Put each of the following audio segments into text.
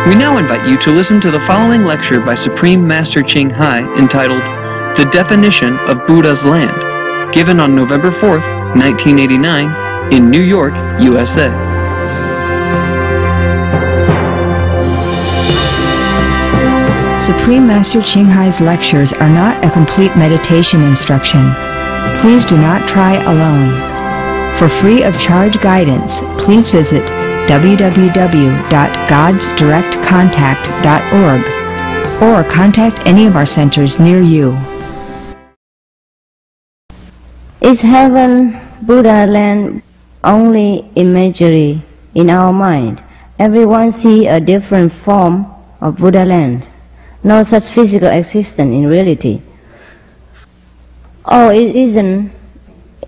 We now invite you to listen to the following lecture by Supreme Master Ching Hai entitled The Definition of Buddha's Land, given on November 4th, 1989, in New York, USA. Supreme Master Ching Hai's lectures are not a complete meditation instruction. Please do not try alone. For free of charge guidance, please visit www.godsdirectcontact.org or contact any of our centers near you. Is heaven, Buddha land, only imagery in our mind? Everyone see a different form of Buddha land. No such physical existence in reality. Oh, it isn't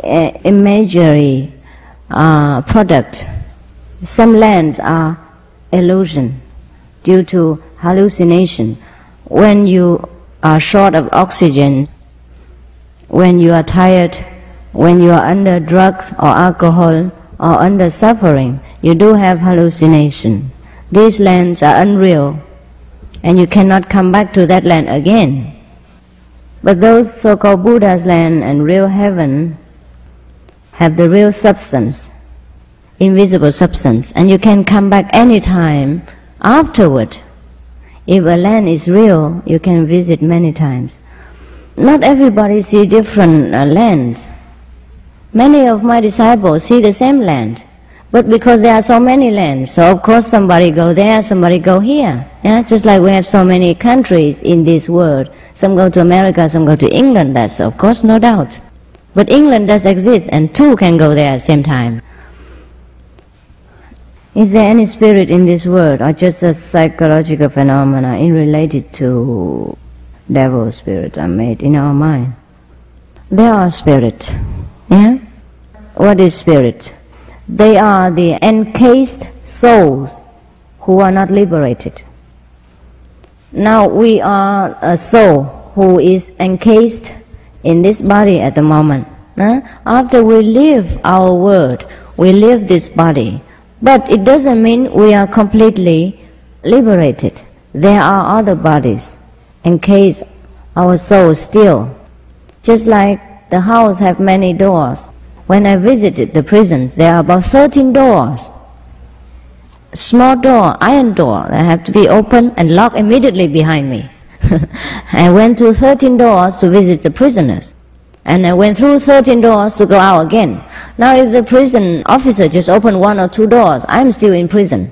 an imagery product. Some lands are illusion due to hallucination. When you are short of oxygen, when you are tired, when you are under drugs or alcohol or under suffering, you do have hallucination. These lands are unreal, and you cannot come back to that land again. But those so-called Buddha's land and real heaven have the real substance, invisible substance, and you can come back any time afterward. If a land is real, you can visit many times. Not everybody see different lands. Many of my disciples see the same land, but because there are so many lands, so of course somebody go there, somebody go here. Yeah? Just like we have so many countries in this world. Some go to America, some go to England, that's of course no doubt. But England does exist, and two can go there at the same time. Is there any spirit in this world, or just a psychological phenomena related to devil spirit are made in our mind? There are spirits. Yeah? What is spirit? They are the encased souls who are not liberated. Now we are a soul who is encased in this body at the moment. After we leave our world, we leave this body. But it doesn't mean we are completely liberated. There are other bodies encase our soul still. Just like the house have many doors. When I visited the prisons, there are about 13 doors. Small door, iron door, that have to be opened and locked immediately behind me. I went to 13 doors to visit the prisoners. And I went through 13 doors to go out again. Now if the prison officer just opened 1 or 2 doors, I'm still in prison.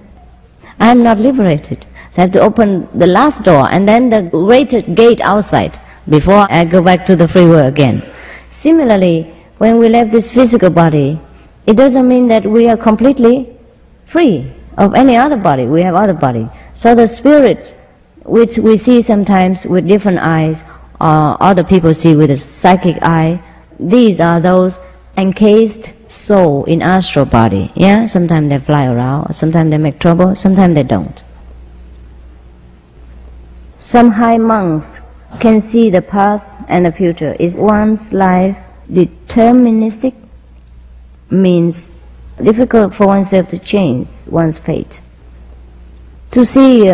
I'm not liberated. So I have to open the last door and then the grated gate outside before I go back to the free world again. Similarly, when we left this physical body, it doesn't mean that we are completely free of any other body. We have other body. So the spirit, which we see sometimes with different eyes, or other people see with a psychic eye, these are those encased soul in astral body. Yeah, sometimes they fly around, sometimes they make trouble, sometimes they don't. Some high monks can see the past and the future. Is one's life deterministic? Means difficult for oneself to change one's fate. To see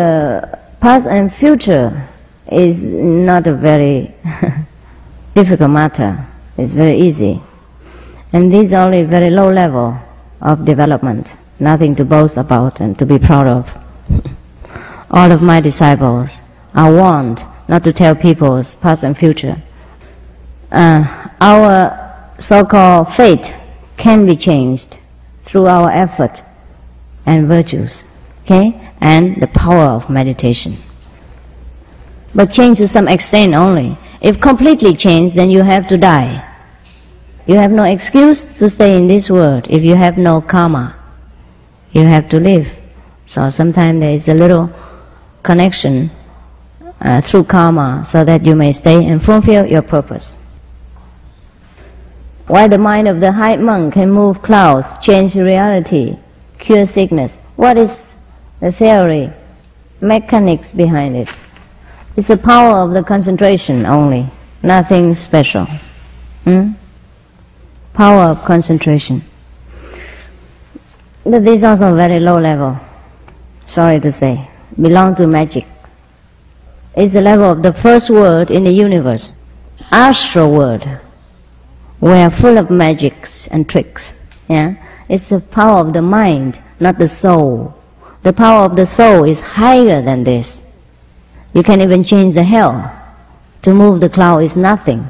past and future is not a very difficult matter. It's very easy. And this is only very low level of development, nothing to boast about and to be proud of. All of my disciples are warned not to tell people's past and future. Our so-called fate can be changed through our effort and virtues, okay, and the power of meditation. But change to some extent only. If completely changed, then you have to die. You have no excuse to stay in this world if you have no karma. You have to live. So sometimes there is a little connection through karma so that you may stay and fulfill your purpose. Why the mind of the high monk can move clouds, change reality, cure sickness? What is the theory, mechanics behind it? It's the power of the concentration only, nothing special. Power of concentration. But this is also very low level, sorry to say. belong to magic. It's the level of the first world in the universe, astral world, where full of magics and tricks. Yeah? It's the power of the mind, not the soul. The power of the soul is higher than this. You can even change the hell. To move the cloud is nothing.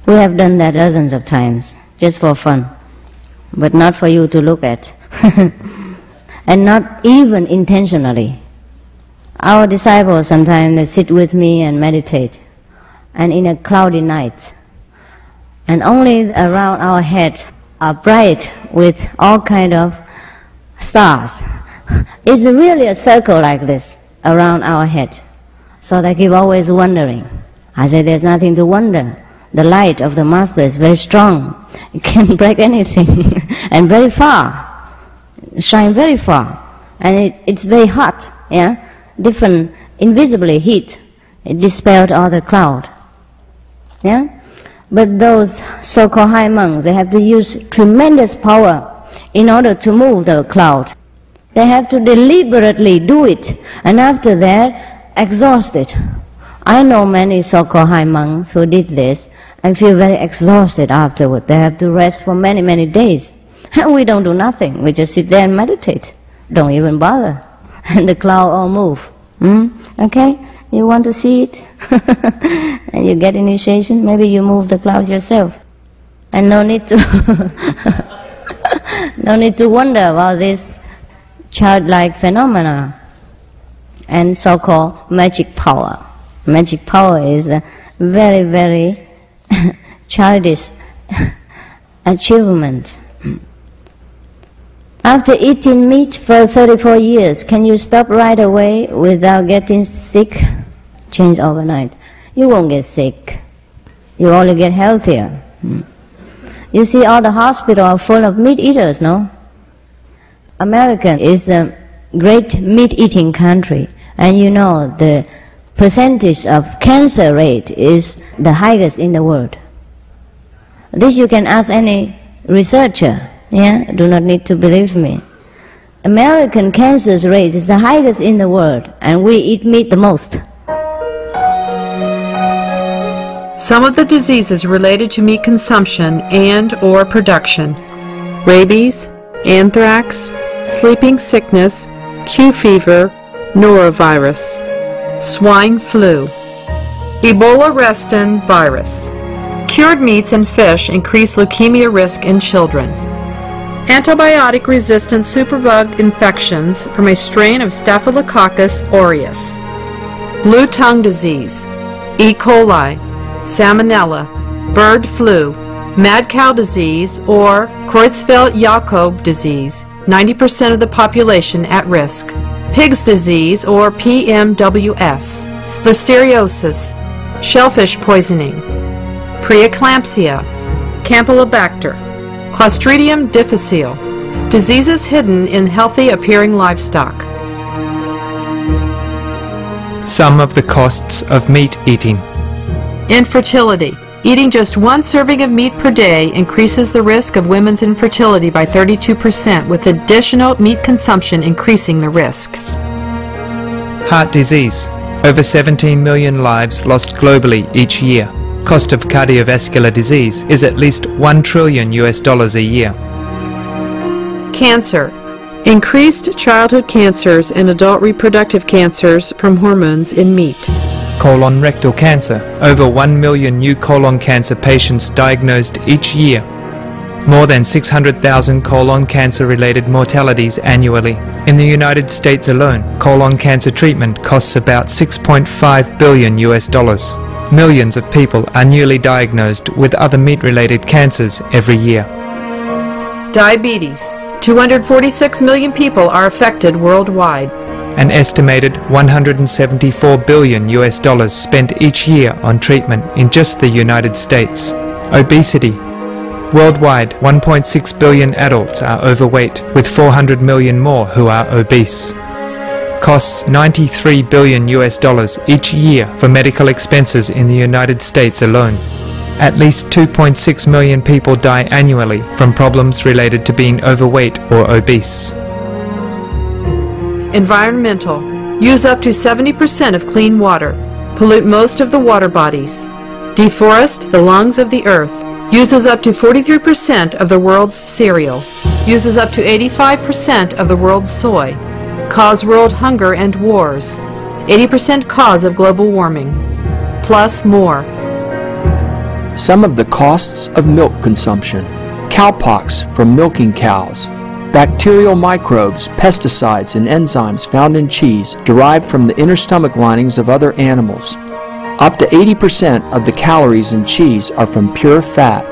We have done that dozens of times, just for fun, but not for you to look at, and not even intentionally. Our disciples sometimes they sit with me and meditate, and in a cloudy night, and only around our head are bright with all kind of stars. It's really a circle like this around our head. So they keep always wondering. I say there's nothing to wonder. The light of the Master is very strong. It can break anything and very far, shine very far. And it's very hot, yeah? Different, invisibly heat. It dispelled all the cloud. Yeah? But those so-called high monks, they have to use tremendous power in order to move the cloud. They have to deliberately do it, and after that, exhausted. I know many so-called high monks who did this and feel very exhausted afterward. They have to rest for many, many days. And we don't do nothing. We just sit there and meditate. Don't even bother. And the cloud all move. Okay? You want to see it? And you get initiation, maybe you move the clouds yourself. And no need to no need to wonder about this childlike phenomena and so-called magic power. Magic power is a very, very childish achievement. After eating meat for 34 years, can you stop right away without getting sick? Change overnight. You won't get sick. You only get healthier. You see, all the hospitals are full of meat eaters, no? America is a great meat-eating country, and you know the percentage of cancer rate is the highest in the world. This you can ask any researcher. Yeah, do not need to believe me. American cancer rate is the highest in the world, and we eat meat the most. Some of the diseases related to meat consumption and or production: rabies, anthrax, sleeping sickness, Q fever, norovirus, swine flu, Ebola restin virus. Cured meats and fish increase leukemia risk in children. Antibiotic-resistant superbug infections from a strain of Staphylococcus aureus. Blue tongue disease, E. coli, salmonella, bird flu, mad cow disease, or Creutzfeldt-Jakob disease, 90% of the population at risk. Pig's disease, or PMWS, listeriosis, shellfish poisoning, preeclampsia, Campylobacter, Clostridium difficile, diseases hidden in healthy appearing livestock. Some of the costs of meat eating. Infertility. Eating just one serving of meat per day increases the risk of women's infertility by 32%, with additional meat consumption increasing the risk. Heart disease. Over 17 million lives lost globally each year. Cost of cardiovascular disease is at least $1 trillion a year. Cancer. Increased childhood cancers and adult reproductive cancers from hormones in meat. Colon rectal cancer. Over 1 million new colon cancer patients diagnosed each year. More than 600,000 colon cancer-related mortalities annually. In the United States alone, colon cancer treatment costs about $6.5 billion. Millions of people are newly diagnosed with other meat-related cancers every year. Diabetes. 246 million people are affected worldwide. An estimated $174 billion spent each year on treatment in just the United States. Obesity. Worldwide, 1.6 billion adults are overweight, with 400 million more who are obese. Costs $93 billion each year for medical expenses in the United States alone. At least 2.6 million people die annually from problems related to being overweight or obese. Environmental. use up to 70% of clean water, pollute most of the water bodies, deforest the lungs of the earth, uses up to 43% of the world's cereal, uses up to 85% of the world's soy, cause world hunger and wars, 80% cause of global warming, plus more. Some of the costs of milk consumption: cowpox from milking cows, bacterial microbes, pesticides, and enzymes found in cheese derived from the inner stomach linings of other animals. Up to 80% of the calories in cheese are from pure fat.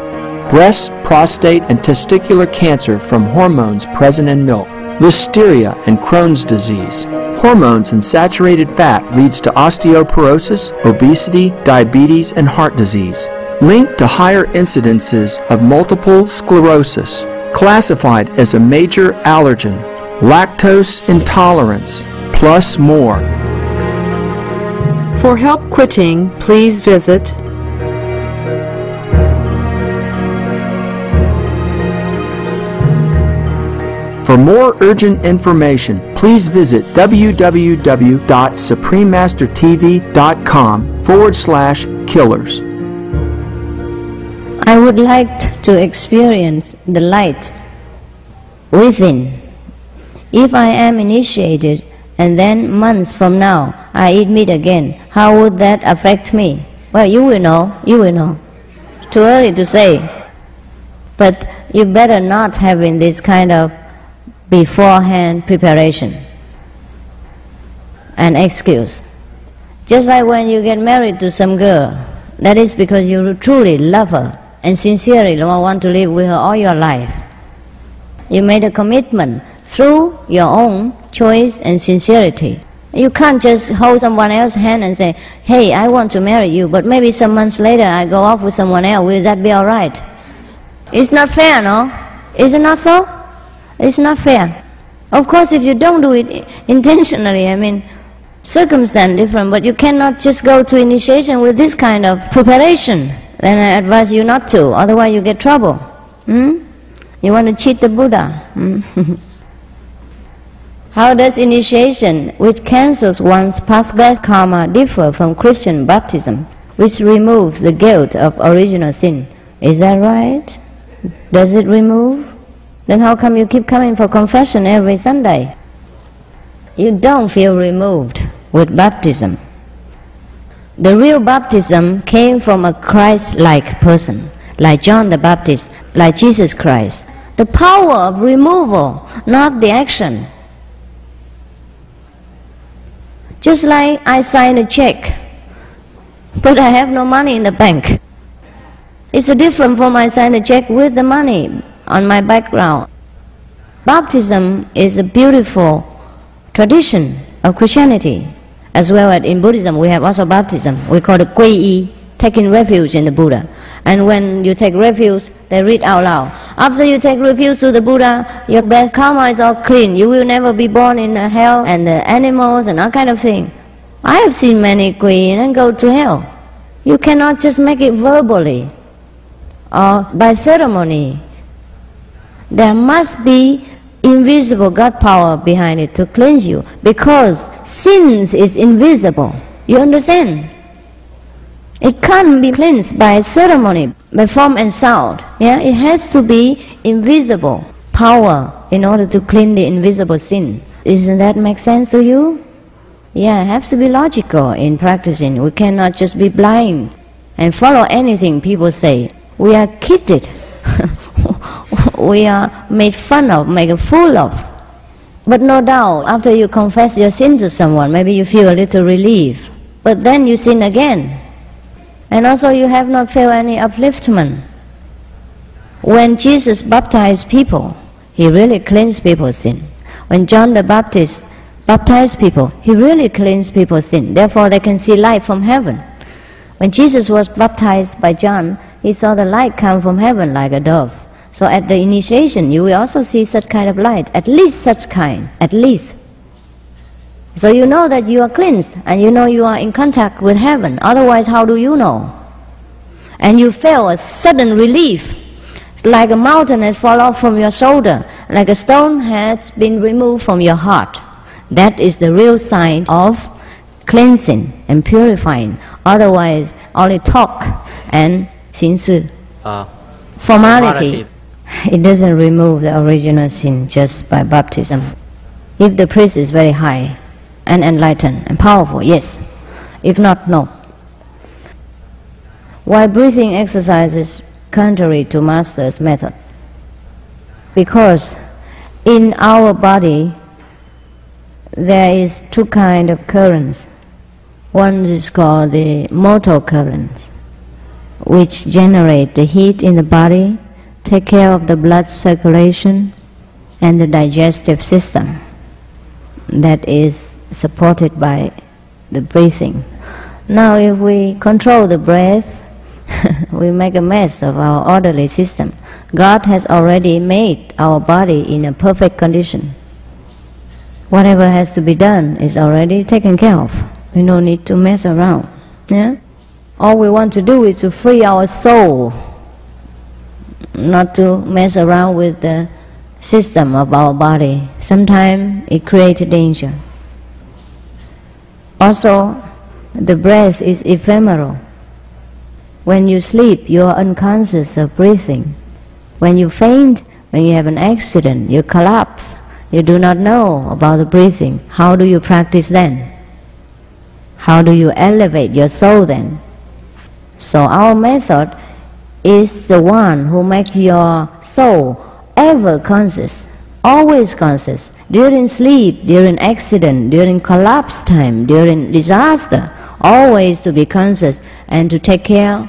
Breast, prostate, and testicular cancer from hormones present in milk. Listeria and Crohn's disease. Hormones in saturated fat leads to osteoporosis, obesity, diabetes, and heart disease. Linked to higher incidences of multiple sclerosis. Classified as a major allergen. Lactose intolerance, plus more. For help quitting, please visit For more urgent information, please visit www.suprememastertv.com/killers. I would like to experience the light within. If I am initiated and then months from now I eat meat again, how would that affect me? Well, you will know, Too early to say. But you better not having this kind of beforehand preparation and excuse. Just like when you get married to some girl, that is because you truly love her and sincerely want to live with her all your life. You made a commitment through your own choice and sincerity. You can't just hold someone else's hand and say, hey, I want to marry you, but maybe some months later I go off with someone else. Will that be all right? It's not fair, no? Is it not so? It's not fair. Of course, if you don't do it intentionally, circumstance different, but you cannot just go to initiation with this kind of preparation. Then I advise you not to, otherwise you get trouble. You want to cheat the Buddha. How does initiation, which cancels one's past bad karma, differ from Christian baptism, which removes the guilt of original sin? Is that right? Does it remove? Then how come you keep coming for confession every Sunday? You don't feel removed with baptism. The real baptism came from a Christ-like person, like John the Baptist, like Jesus Christ. The power of removal, not the action. Just like I sign a check, but I have no money in the bank. It's different from I sign a check with the money on my background. Baptism is a beautiful tradition of Christianity. As well as in Buddhism, we have also baptism. We call it Kui Yi, taking refuge in the Buddha. And when you take refuge, they read out loud. After you take refuge to the Buddha, your best karma is all clean. You will never be born in hell and the animals and all kind of thing. I have seen many Kui Yi and go to hell. You cannot just make it verbally or by ceremony. There must be invisible God power behind it to cleanse you, because sins is invisible. You understand? It can't be cleansed by ceremony, by form and sound. Yeah, it has to be invisible power in order to clean the invisible sin. Doesn't that make sense to you? Yeah, it has to be logical in practicing. We cannot just be blind and follow anything people say. We are kidded. We are made fun of, made a fool of. But no doubt, after you confess your sin to someone, maybe you feel a little relief. But then you sin again. And also you have not felt any upliftment. When Jesus baptized people, he really cleansed people's sin. When John the Baptist baptized people, he really cleansed people's sin. Therefore they can see light from heaven. When Jesus was baptized by John, he saw the light come from heaven like a dove. So at the initiation, you will also see such kind of light, at least such kind, at least. So you know that you are cleansed, and you know you are in contact with heaven. Otherwise, how do you know? And you feel a sudden relief, like a mountain has fallen off from your shoulder, like a stone has been removed from your heart. That is the real sign of cleansing and purifying. Otherwise, only talk and 形式 formality. It doesn't remove the original sin just by baptism. If the priest is very high and enlightened and powerful, yes. If not, no. Why breathing exercise is contrary to Master's method? Because in our body there is two kinds of currents. One is called the motor currents, which generate the heat in the body, take care of the blood circulation and the digestive system. That is supported by the breathing. Now if we control the breath, we make a mess of our orderly system. God has already made our body in a perfect condition. Whatever has to be done is already taken care of. We don't need to mess around. Yeah? All we want to do is to free our soul, not to mess around with the system of our body. Sometimes it creates danger. Also, the breath is ephemeral. When you sleep, you are unconscious of breathing. When you faint, when you have an accident, you collapse. You do not know about the breathing. How do you practice then? How do you elevate your soul then? So our method is the one who makes your soul ever conscious, always conscious, during sleep, during accident, during collapse time, during disaster, always to be conscious and to take care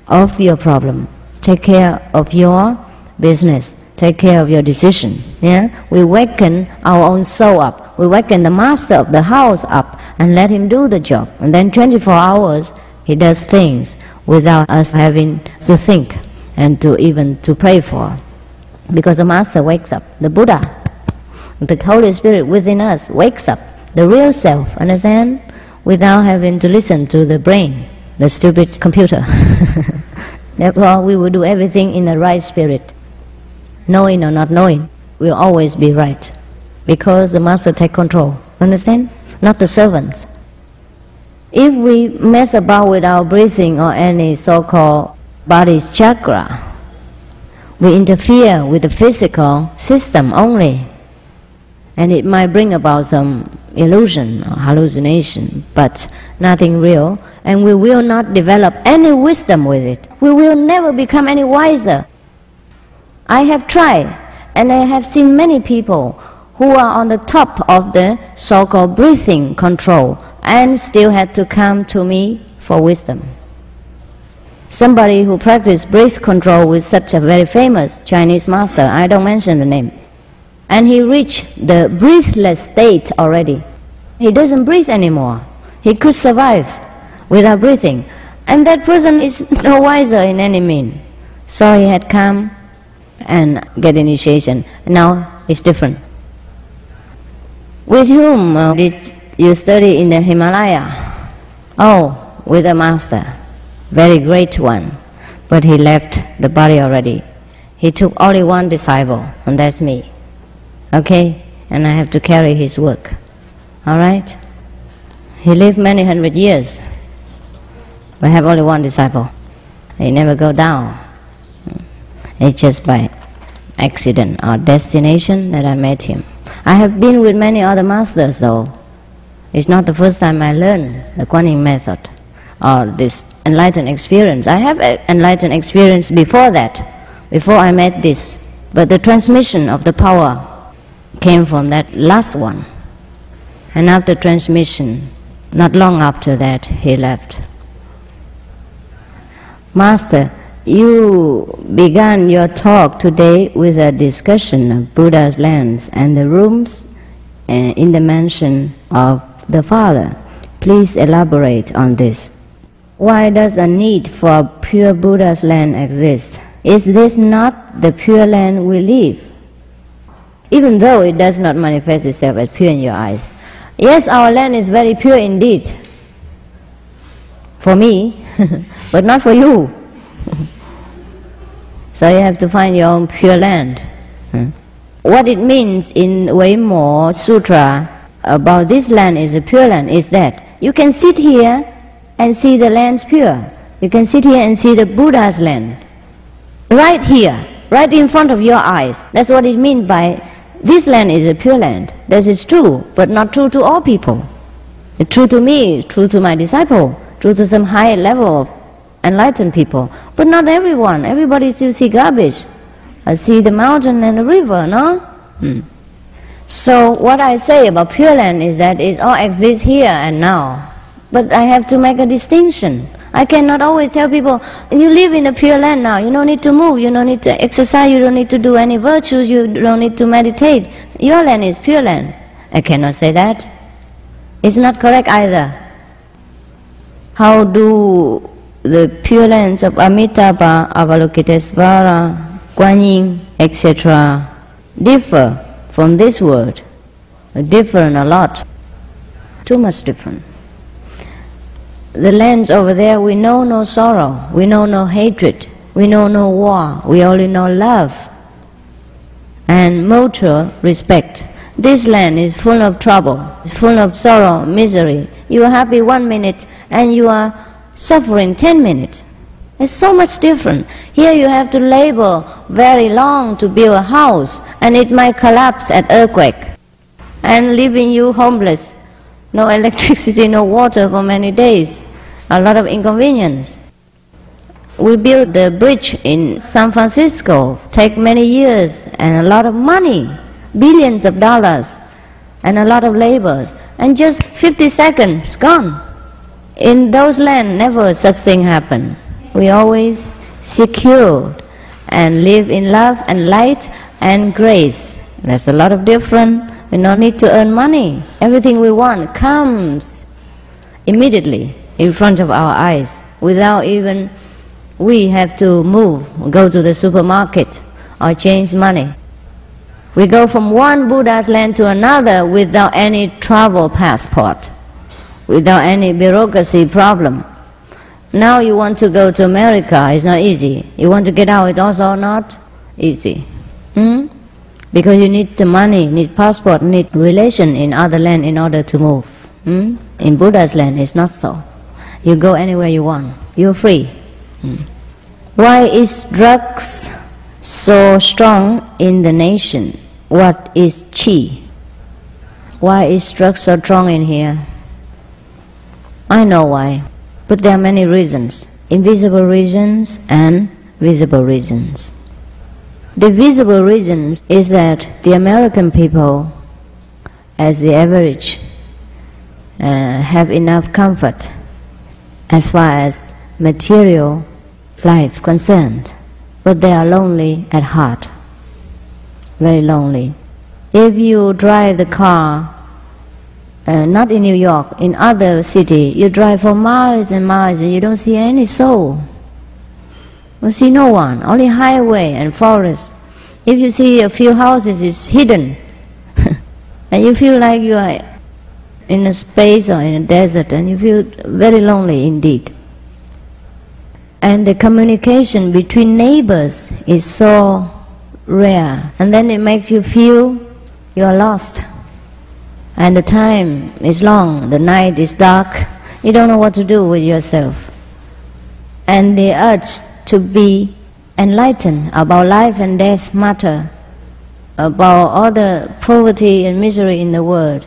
of your problem, take care of your business, take care of your decision. Yeah? We awaken our own soul up, we awaken the master of the house up and let him do the job. And then 24 hours he does things without us having to think and to even to pray for. Because the master wakes up, the Buddha, the Holy Spirit within us wakes up, the real self, understand? Without having to listen to the brain, the stupid computer. Therefore, we will do everything in the right spirit. Knowing or not knowing, we'll always be right. Because the master takes control, understand? Not the servants. If we mess about with our breathing or any so-called body's chakra, we interfere with the physical system only. And it might bring about some illusion or hallucination, but nothing real, and we will not develop any wisdom with it. We will never become any wiser. I have tried, and I have seen many people who are on the top of the so-called breathing control and still had to come to me for wisdom. Somebody who practiced breath control with such a very famous Chinese master, I don't mention the name, and he reached the breathless state already. He doesn't breathe anymore. He could survive without breathing. And that person is no wiser in any mean. So he had come and get initiation. Now it's different. With whom did you study in the Himalaya? Oh, with a master, very great one. But he left the body already. He took only one disciple, and that's me. Okay? And I have to carry his work. All right? He lived many hundred years, but have only one disciple. He never go down. It's just by accident or destination that I met him. I have been with many other masters though. It's not the first time I learned the Kuan method or this enlightened experience. I have enlightened experience before that, before I met this. But the transmission of the power came from that last one. And after transmission, not long after that, he left. Master, you began your talk today with a discussion of Buddha's lands and the rooms in the mansion of the Father. Please elaborate on this. Why does a need for pure Buddha's land exist? Is this not the pure land we live? Even though it does not manifest itself as pure in your eyes. Yes, our land is very pure indeed. For me, but not for you. So you have to find your own pure land. What it means in P.1 Sutra, about this land is a pure land is that you can sit here and see the land's pure. You can sit here and see the Buddha's land. Right here, right in front of your eyes. That's what it means by this land is a pure land. That is true, but not true to all people. It's true to me, true to my disciple, true to some high level of enlightened people. But not everyone. Everybody still see garbage. I see the mountain and the river, no? So what I say about Pure Land is that it all exists here and now. But I have to make a distinction. I cannot always tell people, you live in a Pure Land now, you don't need to move, you don't need to exercise, you don't need to do any virtues, you don't need to meditate. Your land is Pure Land. I cannot say that. It's not correct either. How do the Pure Lands of Amitabha, Avalokitesvara, Kuan Yin, etc. differ from this world? Different a lot. Too much different. The lands over there, we know no sorrow, we know no hatred, we know no war, we only know love and mutual respect. This land is full of trouble, full of sorrow, misery. You are happy 1 minute and you are suffering 10 minutes. It's so much different. Here you have to labor very long to build a house and it might collapse at earthquake and leaving you homeless. No electricity, no water for many days. A lot of inconvenience. We built the bridge in San Francisco, take many years and a lot of money, billions of dollars and a lot of labors, and just 50 seconds gone. In those lands, never such thing happened. We always secured and live in love and light and grace. There's a lot of difference. We don't need to earn money. Everything we want comes immediately in front of our eyes without even we have to move, go to the supermarket or change money. We go from one Buddha's land to another without any travel passport, without any bureaucracy problem. Now you want to go to America, it's not easy. You want to get out, it's also not easy. Because you need the money, need passport, need relation in other land in order to move. In Buddha's land, it's not so. You go anywhere you want, you're free. Why is drugs so strong in the nation? What is chi? Why is drugs so strong in here? I know why. But there are many reasons, invisible reasons and visible reasons. The visible reason is that the American people, as the average, have enough comfort as far as material life concerned, but they are lonely at heart, very lonely. If you drive the car, not in New York, in other city, you drive for miles and miles and you don't see any soul. You see no one, only highway and forest. If you see a few houses, it's hidden. And you feel like you are in a space or in a desert and you feel very lonely indeed. And the communication between neighbors is so rare. And then it makes you feel you are lost. And the time is long, the night is dark, you don't know what to do with yourself. And the urge to be enlightened about life and death matter, about all the poverty and misery in the world,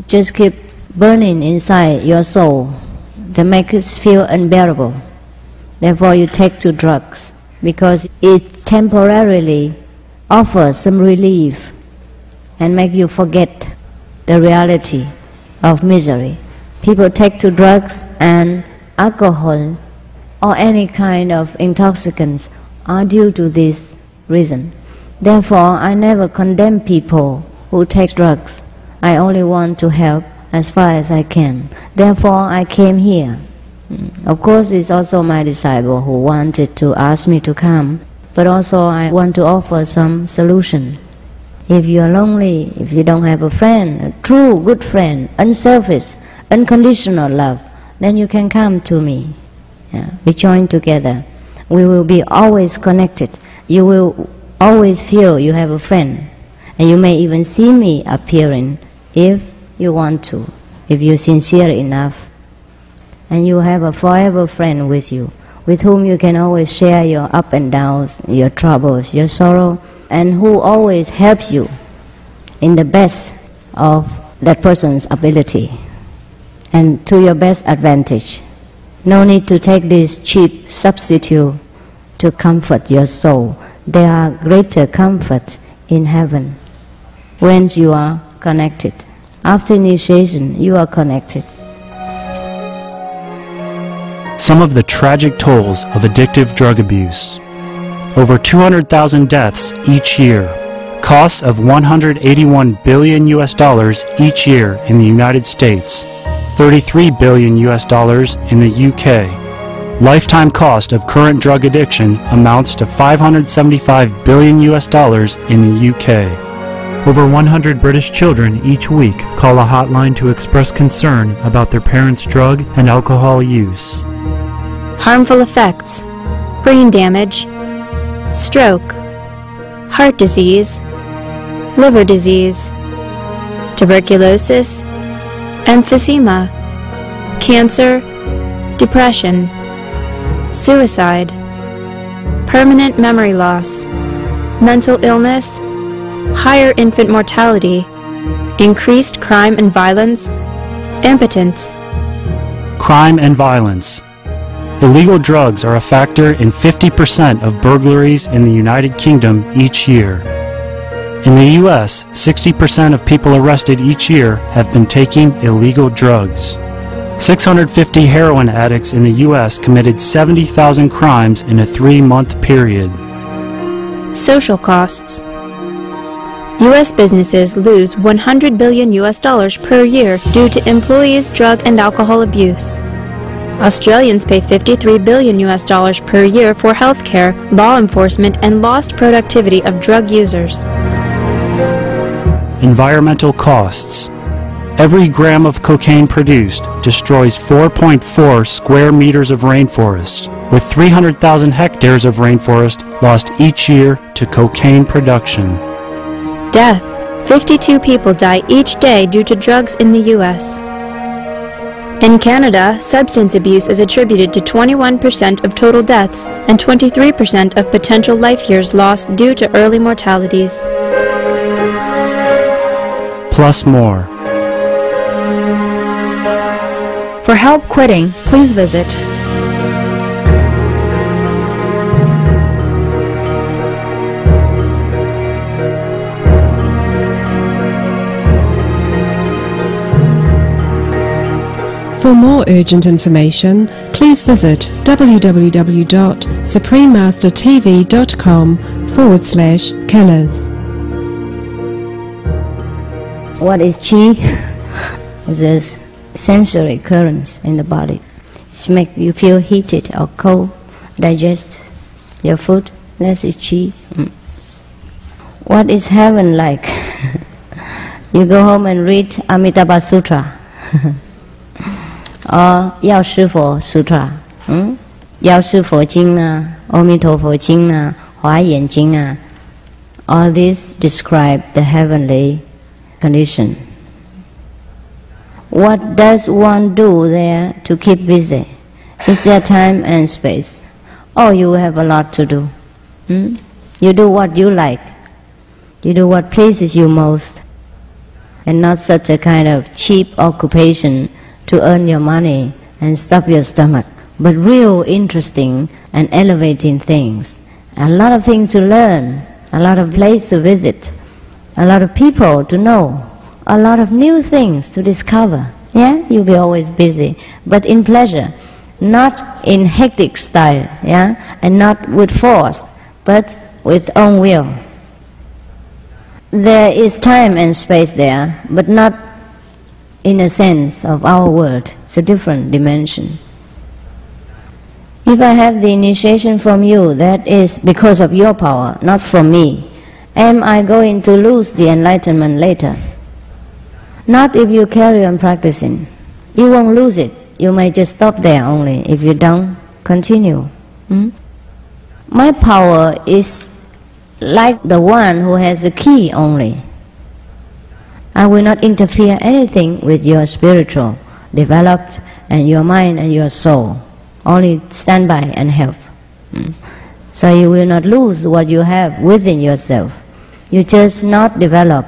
just keep burning inside your soul. They make it feel unbearable. Therefore you take to drugs, because it temporarily offers some relief and make you forget the reality of misery. People take to drugs and alcohol or any kind of intoxicants are due to this reason. Therefore, I never condemn people who take drugs. I only want to help as far as I can. Therefore, I came here. Of course, it's also my disciple who wanted to ask me to come, but also I want to offer some solution. If you are lonely, if you don't have a friend, a true good friend, unselfish, unconditional love, then you can come to me. We join together. We will be always connected. You will always feel you have a friend. And you may even see me appearing if you want to, if you're sincere enough. And you have a forever friend with you, with whom you can always share your up and downs, your troubles, your sorrow, and who always helps you in the best of that person's ability and to your best advantage. No need to take this cheap substitute to comfort your soul. There are greater comfort in heaven when you are connected. After initiation, you are connected. Some of the tragic tolls of addictive drug abuse. Over 200,000 deaths each year. Costs of $181 billion each year in the United States. $33 billion in the UK. Lifetime cost of current drug addiction amounts to $575 billion in the UK. Over 100 British children each week call a hotline to express concern about their parents' drug and alcohol use. Harmful effects: brain damage, stroke, heart disease, liver disease, tuberculosis, emphysema, cancer, depression, suicide, permanent memory loss, mental illness, higher infant mortality, increased crime and violence, impotence. Crime and violence. Illegal drugs are a factor in 50% of burglaries in the United Kingdom each year. In the U.S., 60% of people arrested each year have been taking illegal drugs. 650 heroin addicts in the U.S. committed 70,000 crimes in a 3-month period. Social costs. U.S. businesses lose $100 billion per year due to employees' drug and alcohol abuse. Australians pay $53 billion per year for health care, law enforcement, and lost productivity of drug users. Environmental costs. Every gram of cocaine produced destroys 4.4 square meters of rainforest, with 300,000 hectares of rainforest lost each year to cocaine production. Death. 52 people die each day due to drugs in the U.S. In Canada, substance abuse is attributed to 21% of total deaths and 23% of potential life years lost due to early mortalities. Plus more. For help quitting, please visit For more urgent information, please visit www.suprememastertv.com/killers. What is qi? It's a sensory currents in the body. It makes you feel heated or cold, digest your food. That is qi. What is heaven like? You go home and read Amitabha Sutra. Or 药师佛 Sutra, 药师佛经啊, 阿弥陀佛经啊, 华严经啊, all these describe the heavenly condition. What does one do there to keep busy? Is there time and space? Oh, you have a lot to do. You do what you like. You do what pleases you most. And not such a kind of cheap occupation to earn your money and stuff your stomach, but real interesting and elevating things. A lot of things to learn, a lot of places to visit, a lot of people to know, a lot of new things to discover. Yeah, you'll be always busy, but in pleasure, not in hectic style, yeah, and not with force, but with own will. There is time and space there, but not in a sense of our world. It's a different dimension. If I have the initiation from you, that is because of your power, not from me. Am I going to lose the enlightenment later? Not if you carry on practicing. You won't lose it. You may just stop there only if you don't continue. My power is like the one who has the key only. I will not interfere anything with your spiritual developed and your mind and your soul. Only stand by and help. So you will not lose what you have within yourself. You just not develop.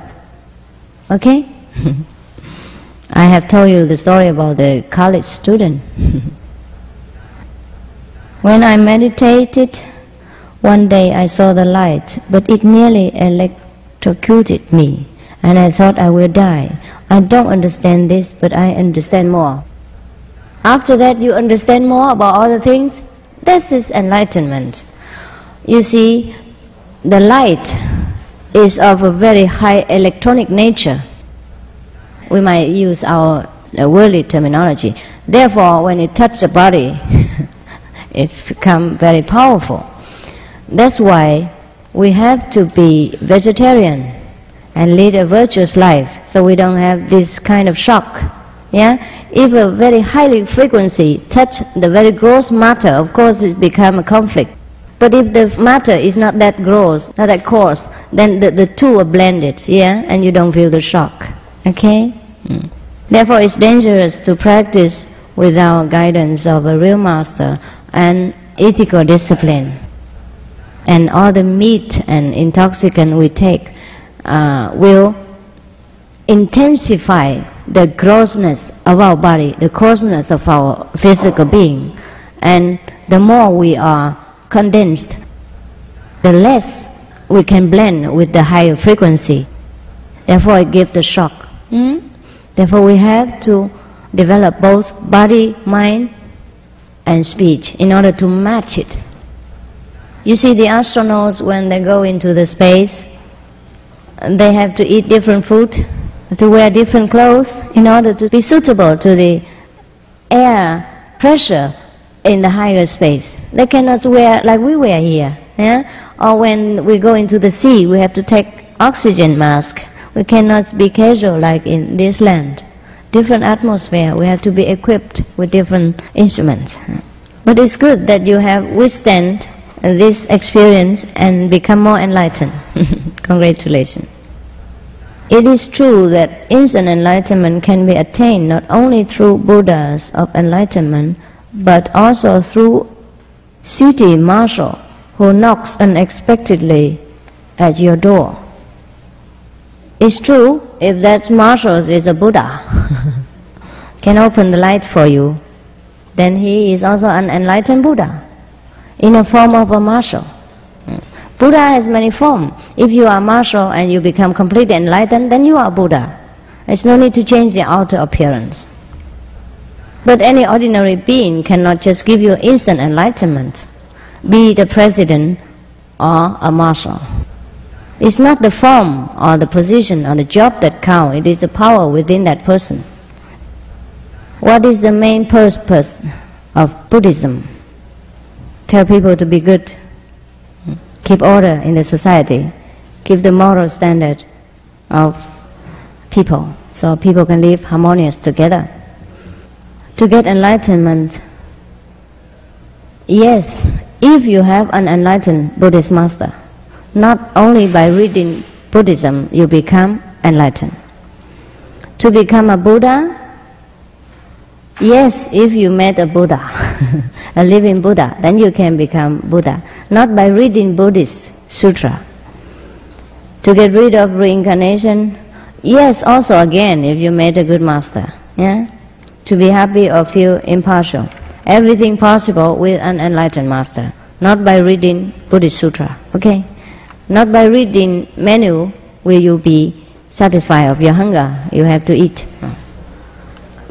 Okay? I have told you the story about the college student. When I meditated, one day I saw the light, but it nearly electrocuted me, and I thought I will die. I don't understand this, but I understand more. After that you understand more about other things. This is enlightenment. You see, the light is of a very high electronic nature. We might use our worldly terminology. Therefore, when it touches the body, it becomes very powerful. That's why we have to be vegetarian and lead a virtuous life, so we don't have this kind of shock. Yeah? If a very highly frequency touch the very gross matter, of course it becomes a conflict. But if the matter is not that gross, not that coarse, then the two are blended, yeah, and you don't feel the shock. Okay? Therefore it's dangerous to practice without guidance of a real master and ethical discipline. And all the meat and intoxicant we take will intensify the grossness of our body, the coarseness of our physical being. And the more we are condensed, the less we can blend with the higher frequency. Therefore it gives the shock. Therefore we have to develop both body, mind and speech in order to match it. You see, the astronauts, when they go into the space, they have to eat different food, to wear different clothes in order to be suitable to the air pressure in the higher space. They cannot wear like we wear here. Yeah? Or when we go into the sea, we have to take oxygen mask. We cannot be casual like in this land. Different atmosphere, we have to be equipped with different instruments. But it's good that you have withstand this experience and become more enlightened. Congratulations. It is true that instant enlightenment can be attained not only through Buddhas of enlightenment, but also through city marshal who knocks unexpectedly at your door. It's true, if that marshal is a Buddha, can open the light for you, then he is also an enlightened Buddha, in a form of a marshal. Buddha has many forms. If you are marshal and you become completely enlightened, then you are Buddha. There's no need to change the outer appearance. But any ordinary being cannot just give you instant enlightenment, be the president or a marshal. It's not the form or the position or the job that counts, it is the power within that person. What is the main purpose of Buddhism? Tell people to be good, keep order in the society, keep the moral standard of people, so people can live harmonious together. To get enlightenment, yes, if you have an enlightened Buddhist master, not only by reading Buddhism you become enlightened. To become a Buddha, yes, if you met a Buddha, a living Buddha, then you can become Buddha, not by reading Buddhist sutra. To get rid of reincarnation, yes, also again, if you met a good master, yeah? To be happy or feel impartial. Everything possible with an enlightened master, not by reading Buddhist sutra, okay? Not by reading menu will you be satisfied of your hunger, you have to eat.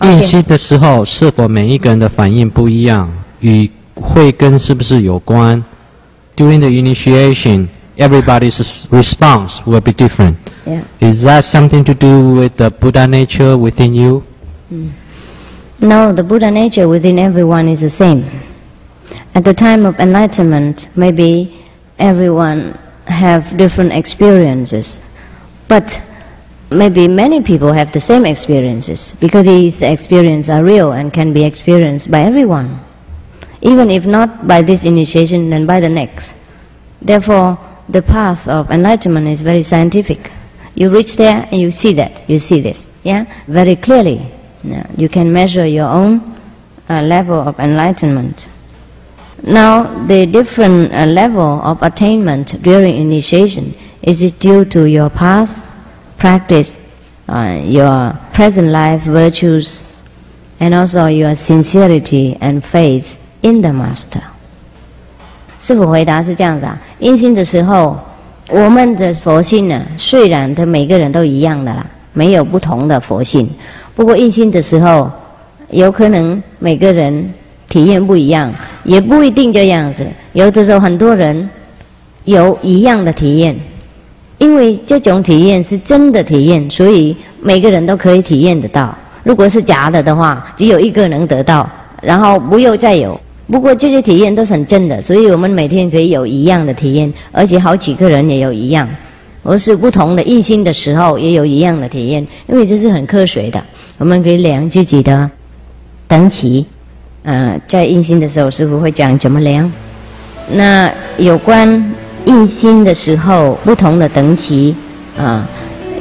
练习的时候，是否每一个人的反应不一样，与慧根是不是有关 ？During the initiation, everybody's response will be different. Yeah. Is that something to do with the Buddha nature within you? No, the Buddha nature within everyone is the same. At the time of enlightenment, maybe everyone have different experiences, but maybe many people have the same experiences, because these experiences are real and can be experienced by everyone, even if not by this initiation, then by the next. Therefore, the path of enlightenment is very scientific. You reach there and you see that, you see this, yeah, very clearly. Now, you can measure your own level of enlightenment. Now, the different level of attainment during initiation, is it due to your past practice, your present life virtues, and also your sincerity and faith in the Master? 师父回答是这样子啊，印心的时候，我们的佛性呢，虽然它每个人都一样的啦，没有不同的佛性，不过印心的时候，有可能每个人体验不一样，也不一定这样子。有的时候很多人有一样的体验，因为这种体验是真的体验，所以每个人都可以体验得到。如果是假的话，只有一个能得到，然后不又再有。不过这些体验都是很真的，所以我们每天可以有一样的体验，而且好几个人也有一样，而是不同的印心的时候也有一样的体验，因为这是很科学的，我们可以量自己的等级。在印心的时候，师父会讲怎么量。那有关印心的时候不同的等级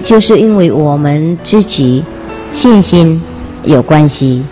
就是因为我们自己信心有关系。